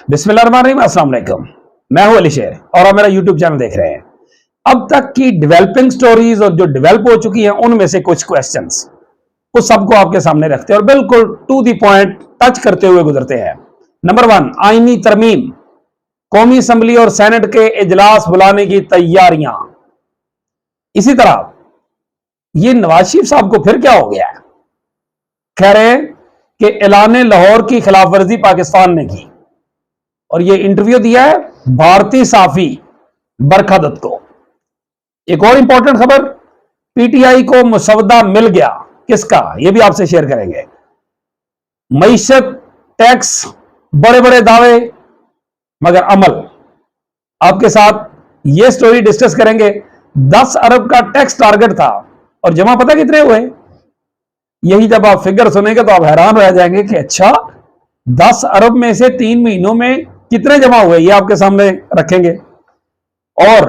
बिस्मिल्लाहिर्रहमानिर्रहीम, अस्सलाम वालेकुम। मैं हूं अली शेर और आप मेरा यूट्यूब चैनल देख रहे हैं। अब तक की डेवलपिंग स्टोरीज और जो डेवलप हो चुकी हैं उनमें से कुछ क्वेश्चंस उस सबको आपके सामने रखते हैं और बिल्कुल टू द पॉइंट टच करते हुए गुजरते हैं। नंबर 1, आईनी तरमीम, कौमी असम्बली और सेनेट के इजलास बुलाने की तैयारियां। इसी तरह ये नवाज शरीफ साहब को फिर क्या हो गया है? कह रहे हैं कि ऐलान लाहौर की खिलाफ वर्जी पाकिस्तान ने की और ये इंटरव्यू दिया है भारतीय साफी बरखा दत्त को। एक और इंपॉर्टेंट खबर, पीटीआई को मुसवदा मिल गया। किसका? ये भी आपसे शेयर करेंगे। मईशत, टैक्स, बड़े बड़े दावे मगर अमल, आपके साथ ये स्टोरी डिस्कस करेंगे। 10 अरब का टैक्स टारगेट था और जमा पता कितने हुए? यही जब आप फिगर सुनेंगे तो आप हैरान रह जाएंगे कि अच्छा 10 अरब में से 3 महीनों में कितने जमा हुए, ये आपके सामने रखेंगे। और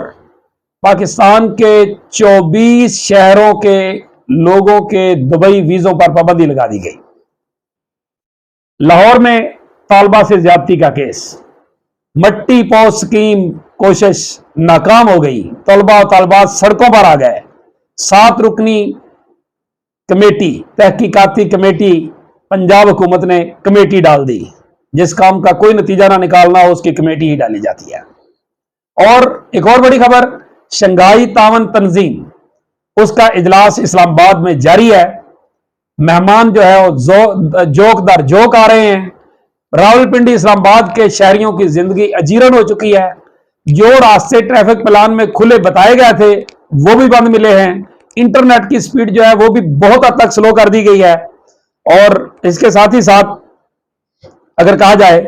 पाकिस्तान के 24 शहरों के लोगों के दुबई वीजों पर पाबंदी लगा दी गई। लाहौर में तालबा से ज्यादती का केस, मट्टी पौध स्कीम कोशिश नाकाम हो गई, तलबा और तालबात सड़कों पर आ गए। 7 रुकनी कमेटी, तहकीकाती कमेटी, पंजाब हुकूमत ने कमेटी डाल दी। जिस काम का कोई नतीजा ना निकालना हो उसकी कमेटी ही डाली जाती है। और एक और बड़ी खबर, शंघाई तावन तंजीम, उसका इजलास इस्लामाबाद में जारी है। मेहमान जो है वो जोक दर जोक आ रहे हैं। रावलपिंडी इस्लामाबाद के शहरियों की जिंदगी अजीरन हो चुकी है। जो रास्ते ट्रैफिक प्लान में खुले बताए गए थे वो भी बंद मिले हैं। इंटरनेट की स्पीड जो है वो भी बहुत हद तक स्लो कर दी गई है। और इसके साथ ही साथ अगर कहा जाए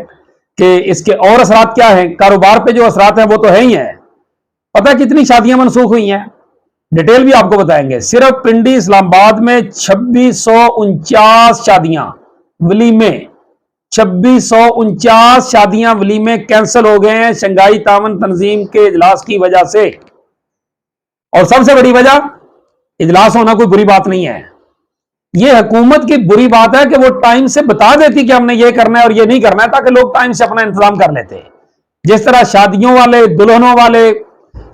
कि इसके और असरात क्या हैं, कारोबार पे जो असरात हैं वो तो है ही हैं। पता है कितनी शादियां मनसूख हुई हैं? डिटेल भी आपको बताएंगे। सिर्फ पिंडी इस्लामाबाद में 2649 शादियां वलीमे, 2649 शादियां वलीमे कैंसिल हो गए हैं शंघाई तावन तंजीम के इजलास की वजह से। और सबसे बड़ी वजह, इजलास होना कोई बुरी बात नहीं है, यह हुकूमत की बुरी बात है कि वो टाइम से बता देती कि हमने ये करना है और ये नहीं करना है, ताकि लोग टाइम से अपना इंतजाम कर लेते। जिस तरह शादियों वाले, दुल्हनों वाले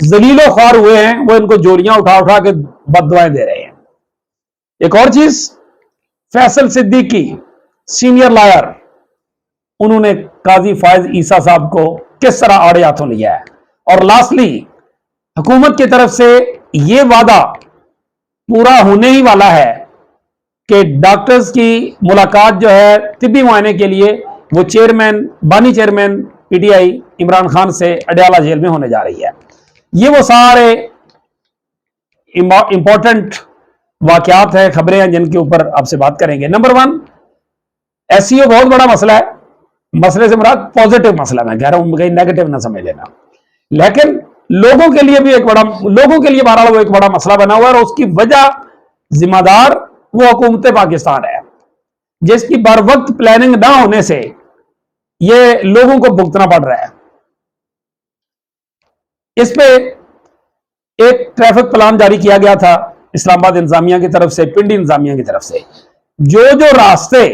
जलीलो ख्वार हुए हैं, वो इनको जोड़ियां उठा उठा के बददुआएं दे रहे हैं। एक और चीज, फैसल सिद्दीकी सीनियर लॉयर, उन्होंने काजी फायज ईसा साहब को किस तरह आड़े हाथों लिया है। और लास्टली, हुकूमत की तरफ से यह वादा पूरा होने ही वाला है कि डॉक्टर्स की मुलाकात जो है तिब्बी मुआयने के लिए वो चेयरमैन, बानी चेयरमैन पीटीआई इमरान खान से अडयाला जेल में होने जा रही है। ये वो सारे इंपॉर्टेंट वाकयात हैं, खबरें हैं जिनके ऊपर आपसे बात करेंगे। नंबर 1, एसईओ बहुत बड़ा मसला है। मसले से मुराद पॉजिटिव मसला, मैं कह रहा हूं, कहीं नेगेटिव ना समझ लेना। लेकिन लोगों के लिए भी एक बड़ा, लोगों के लिए बहरहाल वो एक बड़ा मसला बना हुआ है और उसकी वजह, जिम्मेदार वो हुकूमत पाकिस्तान है, जिसकी बर वक्त प्लानिंग ना होने से ये लोगों को भुगतना पड़ रहा है। इस पे एक ट्रैफिक प्लान जारी किया गया था इस्लामाबाद इंतजामिया की तरफ से, पिंडी इंतजामिया की तरफ से। जो जो रास्ते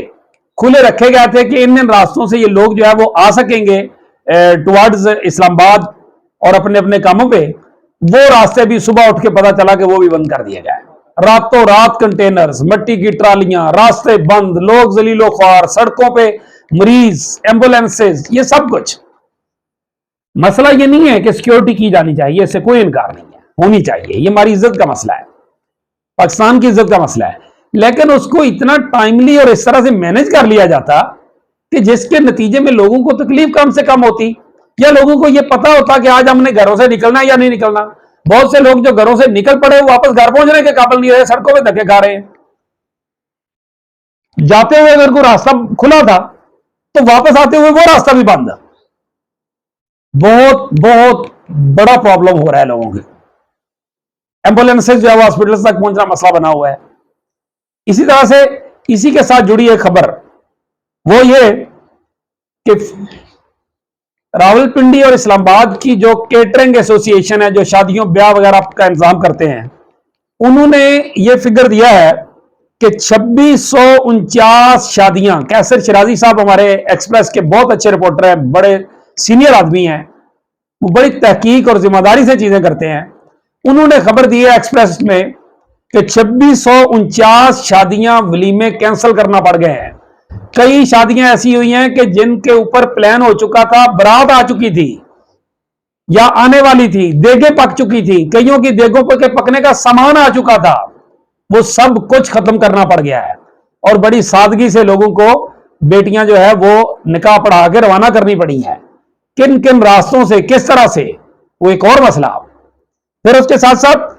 खुले रखे गए थे कि इन रास्तों से ये लोग जो है वो आ सकेंगे टुवर्ड्स इस्लामाबाद और अपने अपने कामों पे, वो रास्ते भी सुबह उठ के पता चला कि वो भी बंद कर दिए गए। रातों रात कंटेनर्स, मट्टी की ट्रालियां, रास्ते बंद, लोग जलीलो ख्वार, सड़कों पे मरीज, एम्बुलेंसेज, ये सब कुछ। मसला ये नहीं है कि सिक्योरिटी की जानी चाहिए, इससे कोई इनकार नहीं है, होनी चाहिए, ये हमारी इज्जत का मसला है, पाकिस्तान की इज्जत का मसला है। लेकिन उसको इतना टाइमली और इस तरह से मैनेज कर लिया जाता कि जिसके नतीजे में लोगों को तकलीफ कम से कम होती, या लोगों को यह पता होता कि आज हमने घरों से निकलना या नहीं निकलना। बहुत से लोग जो घरों से निकल पड़े वापस घर पहुंचने के काबिल नहीं रहे, सड़कों पे धक्के खा रहे हैं। जाते हुए अगर कोई रास्ता खुला था तो वापस आते हुए वो रास्ता भी बंद। बहुत बहुत बड़ा प्रॉब्लम हो रहा है लोगों के। एम्बुलेंसेज जो है हॉस्पिटल तक पहुंचना मसला बना हुआ है। इसी तरह से इसी के साथ जुड़ी एक खबर वो ये कि रावलपिंडी और इस्लामाबाद की जो केटरिंग एसोसिएशन है, जो शादियों ब्याह वगैरह का इंतजाम करते हैं, उन्होंने ये फिगर दिया है کہ 2649 شادیاں. کیسر شرازی صاحب ہمارے ایکسپریس کے بہت اچھے رپورٹر ہیں, بڑے سینئر آدمی ہیں, وہ بڑی تحقیق اور ذمہ داری سے چیزیں کرتے ہیں. انہوں نے خبر دی ہے ایکسپریس میں کہ 2649 شادیاں ولیمے کینسل کرنا پڑ گئے ہیں. کئی شادیاں ایسی ہوئی ہیں کہ جن کے اوپر پلان ہو چکا تھا, برات آ چکی تھی یا آنے والی تھی, دیگیں پک چکی تھی, کئیوں کی دیگوں کے پکنے کا سامان آ چکا تھا, وہ سب کچھ ختم کرنا پڑ گیا ہے. اور بڑی سادگی سے لوگوں کو بیٹیاں جو ہے وہ نکاح پڑھا کے روانہ کرنی پڑی ہیں. کن کن راستوں سے, کس طرح سے, وہ ایک اور مسئلہ. پھر اس کے ساتھ ساتھ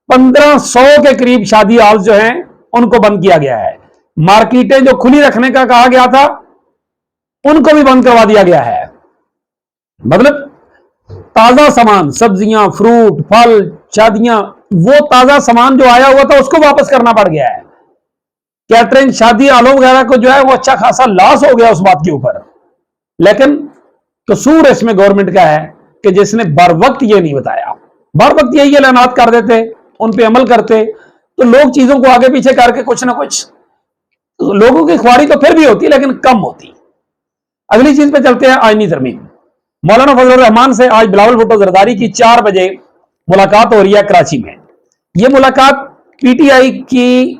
1500 کے قریب شادی ہال جو ہیں ان کو بند کیا گیا ہے. مارکیٹیں جو کھلی رکھنے کا کہا گیا تھا ان کو بھی بند کروا دیا گیا ہے. مطلب تازہ سامان, سبزیاں, فروٹ, پھل, شادیاں, وہ تازہ سامان جو آیا ہوا تھا اس کو واپس کرنا پڑ گیا ہے. کیٹرنگ, شادی ہالوں وغیرہ کو جو ہے وہ اچھا خاصا لاس ہو گیا اس بات کے اوپر. لیکن قصور اس میں گورنمنٹ کا ہے کہ جس نے بر وقت یہ نہیں بتایا. بر وقت یہی اعلانات کر دیتے, ان پہ عمل کرتے تو لوگ چیزوں کو آگے پیچھے کر کے کچھ نہ کچھ, لوگوں کی خواہی تو پھر بھی ہوتی لیکن کم ہوتی. اگلی چیز پہ چلتے ہیں, آئینی ترمیم. مولانا فضل الرحمان سے آج بلاول بھٹو زرداری کی 4 بجے ملاقات ہو رہی ہے کراچی میں. یہ ملاقات پی ٹی آئی کی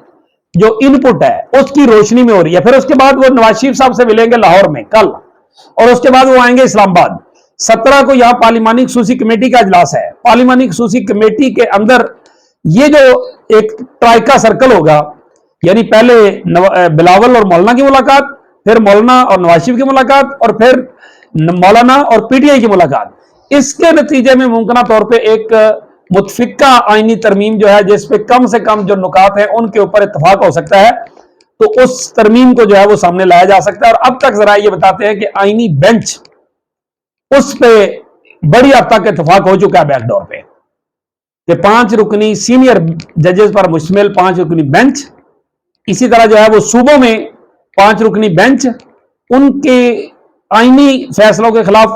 جو ان پٹ ہے اس کی روشنی میں ہو رہی ہے. پھر اس کے بعد وہ نواز شریف صاحب سے ملیں گے لاہور میں کل, اور اس کے بعد وہ آئیں گے اسلام آباد. 17 کو یہاں پارلیمانی خصوصی کمیٹی کا اجلاس ہے. پارلیمانی خصوصی کمیٹی کے اندر یہ جو ایک ٹرائکا سرکل ہوگا, یعنی پہلے بلاول اور مولانا کی ملاقات, پھر مولانا اور نواز شریف کی ملاقات, اور پھر مولانا اور پی ٹی آئی کی ملاقات. اس کے نتیجے میں ممکنہ طور پہ ایک متفقہ آئینی ترمیم جو ہے جس پہ کم سے کم جو نکات ہیں ان کے اوپر اتفاق ہو سکتا ہے, تو اس ترمیم کو جو ہے وہ سامنے لایا جا سکتا ہے. اور اب تک ذرائع یہ بتاتے ہیں کہ آئینی بینچ اس پہ بڑی حد تک اتفاق ہو چکا ہے بیک ڈور پہ, کہ 5 رکنی سینئر ججز پر مشتمل 5 رکنی بینچ. اسی طرح جو ہے وہ صوبوں میں 5 رکنی بینچ, ان کے آئینی فیصلوں کے خلاف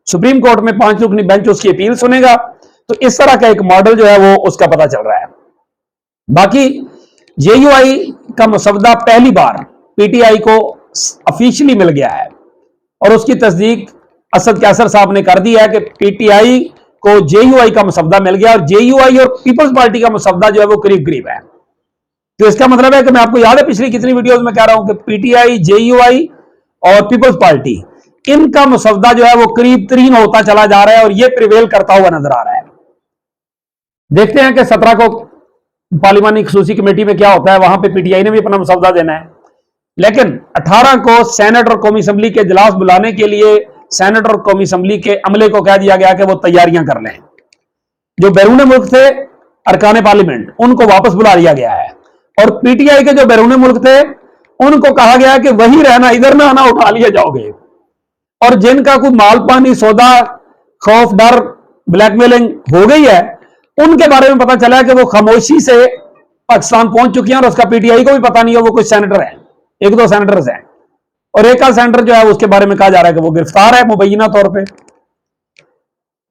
سپریم کورٹ میں 5 رکنی بینچ اس کی اپیل سنے گا. تو اس طرح کا ایک ماڈل جو ہے وہ اس کا پتہ چل رہا ہے. باقی جے یو آئی کا مسودہ پہلی بار پی ٹی آئی کو افیشلی مل گیا ہے, اور اس کی تصدیق اسد کیسر صاحب نے کر دی ہے کہ پی ٹی آئی کو جے یو آئی کا مسودہ مل گیا, اور جے یو آئی اور پیپلز پارٹی کا مسودہ جو ہے وہ قریب قریب ہے. تو اس کا مطلب ہے کہ میں آپ کو یاد ہے پچھلی کتنی ویڈیوز میں کہہ رہا ہوں کہ P T I, J you آئی اور پیپلز پارٹی, ان کا مسودہ جو ہے وہ قریب ترین ہوتا چلا جا رہا ہے, اور یہ پریویل کرتا ہوا نظر آ رہا ہے. دیکھتے ہیں کہ 17 کو پارلیمانی خصوصی کمیٹی میں کیا ہوتا ہے, وہاں پہ پی ٹی آئی نے بھی اپنا مسودہ دینا ہے. لیکن 18 کو سینٹ اور قومی اسمبلی کے اجلاس بلانے کے لیے سینٹ اور قومی اسمبلی کے عملے کو کہہ دیا گیا کہ وہ تیاریاں کر لیں. جو بیرون ملک تھے ارکان پارلیمنٹ ان کو واپس بلا لیا گیا ہے, اور پی ٹی آئی کے جو بیرون ملک تھے ان کو کہا گیا کہ وہی رہنا, ادھر نہ آنا, اٹھا لیے جاؤ گے. اور جن کا کوئی مال پانی سودا, خوف, ڈر, بلیک میلنگ ہو گئی ہے, ان کے بارے میں پتا چلا ہے کہ وہ خاموشی سے پاکستان پہنچ چکی ہیں, اور اس کا پی ٹی آئی کو بھی پتا نہیں ہے. وہ کچھ سینیٹر ہیں, 1-2 سینیٹرز ہیں, اور ایک آدھ سینیٹر جو ہے اس کے بارے میں کہا جا رہا ہے کہ وہ گرفتار ہے مبینہ طور پہ.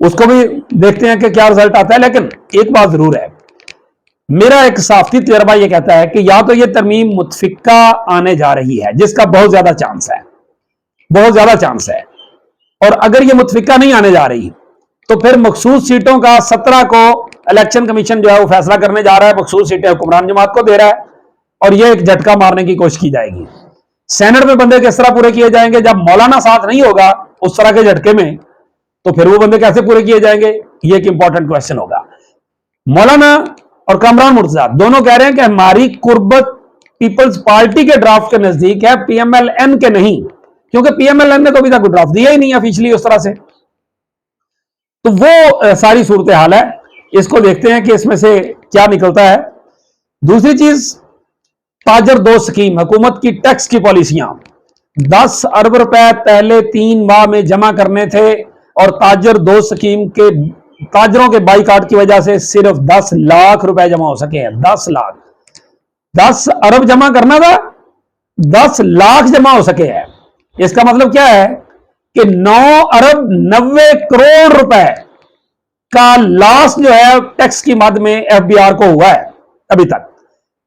اس کو بھی دیکھتے ہیں کہ کیا رزلٹ آتا ہے. لیکن ایک بات ضرور ہے, میرا ایک صحافتی تجربہ یہ کہتا ہے کہ یا تو یہ ترمیم متفقہ آنے جا رہی ہے, جس کا بہت زیادہ چانس ہے, بہت زیادہ چانس ہے, اور اگر یہ متفقہ نہیں آنے جا رہی تو پھر مخصوص سیٹوں کا 17 کو الیکشن کمیشن جو ہے وہ فیصلہ کرنے جا رہا ہے. مخصوص سیٹیں حکمران جماعت کو دے رہا ہے, اور یہ ایک جھٹکا مارنے کی کوشش کی جائے گی. سینٹ میں بندے کس طرح پورے کیے جائیں گے جب مولانا ساتھ نہیں ہوگا اس طرح کے جھٹکے میں, تو پھر وہ بندے کیسے پورے کیے جائیں گے, یہ ایک امپورٹنٹ کوشچن ہوگا. مولانا اور کامران مرتضیٰ دونوں کہہ رہے ہیں کہ ہماری قربت پیپلز پارٹی کے ڈرافٹ کے نزدیک ہے, پی ایم ایل این کے نہیں, کیونکہ پی ایم ایل این نے تو ابھی تک ڈرافٹ دیا ہی نہیں افیشلی اس طرح سے. تو وہ ساری صورتحال ہے, اس کو دیکھتے ہیں کہ اس میں سے کیا نکلتا ہے. دوسری چیز, تاجر دوست اسکیم, حکومت کی ٹیکس کی پالیسیاں. 10 ارب روپے پہلے 3 ماہ میں جمع کرنے تھے, اور تاجر دوست اسکیم کے تاجروں کے بائی کاٹ کی وجہ سے صرف 10 لاکھ روپے جمع ہو سکے ہیں. 10 لاکھ, 10 ارب جمع کرنا تھا, 10 لاکھ جمع ہو سکے ہیں. اس کا مطلب کیا ہے کہ 9 ارب 90 کروڑ روپے کا لاس جو ہے ٹیکس کی مد میں ایف بی آر کو ہوا ہے ابھی تک.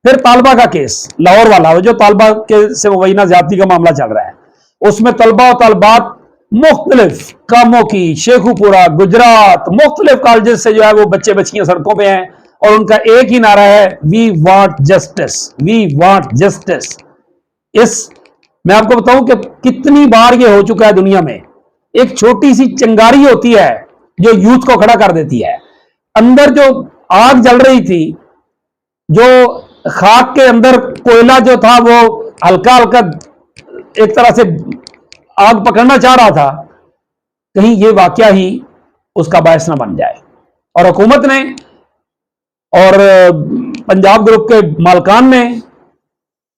फिर तालबा का केस लाहौर वाला, जो तालबा के से मुबैना ज्यादती का मामला चल रहा है, उसमें तलबा और तलबात मुख्तलिफ कामों की, शेखुपुरा, गुजरात, मुख्तलिफ कॉलेज से जो है वो बच्चे बच्चियां सड़कों पे हैं और उनका एक ही नारा है, we want justice, we want justice. इस मैं आपको बताऊं कि कितनी बार ये हो चुका है दुनिया में। एक छोटी सी चिंगारी होती है जो यूथ को खड़ा कर देती है। अंदर जो आग जल रही थी, जो खाक के अंदर कोयला जो था वो हल्का हल्का एक तरह से आग पकड़ना चाह रहा था, कहीं ये वाकया ही उसका बायस ना बन जाए। और हुकूमत ने और पंजाब ग्रुप के मालकान ने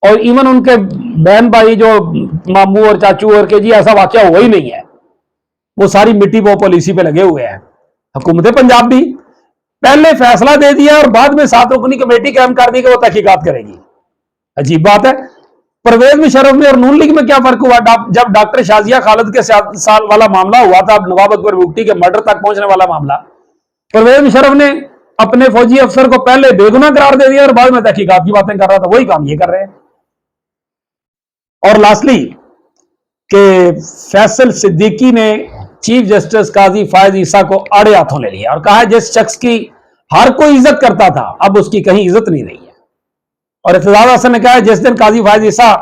और इवन उनके बहन भाई जो मामू और चाचू और के जी ऐसा वाकया हुआ ही नहीं है, वो सारी मिट्टी वो पॉलिसी पे लगे हुए हैं। हुकूमत पंजाब भी पहले फैसला दे दिया और बाद में 7 रुकनी कमेटी कायम कर दी कि वो तहकीकात करेगी। अजीब बात है। परवेज मुशर्रफ में और नून लीग में क्या फर्क हुआ? जब डॉक्टर शाजिया खालिद के साल वाला मामला हुआ था, नवाब अकबर बुगटी के मर्डर तक पहुंचने वाला मामला, परवेज मुशर्रफ ने अपने फौजी अफसर को पहले बेगुनाह करार दे दिया और बाद में तहकीकात की बातें कर रहा था। वही काम ये कर रहे हैं। और लास्टली कि फैसल सिद्दीकी ने चीफ जस्टिस काजी फायज ईसा को आड़े हाथों ले लिया और कहा जिस शख्स की हर कोई इज्जत करता था अब उसकी कहीं इज्जत नहीं रही है। और इख्तियार हसन ने कहा जिस दिन काजी फायज ईसा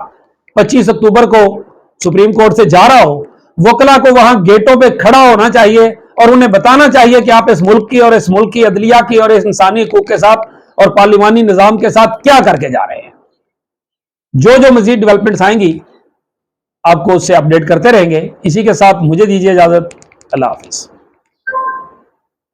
25 अक्टूबर को सुप्रीम कोर्ट से जा रहा हो, वकला को वहां गेटों पे खड़ा होना चाहिए और उन्हें बताना चाहिए कि आप इस मुल्क की और इस मुल्क की अदलिया की और इस इंसानी हकूक के साथ और पार्लिमानी निजाम के साथ क्या करके जा रहे हैं। जो जो मजीद डेवलपमेंट्स आएंगी आपको उससे अपडेट करते रहेंगे। इसी के साथ मुझे दीजिए इजाजत। अल्लाह हाफिज।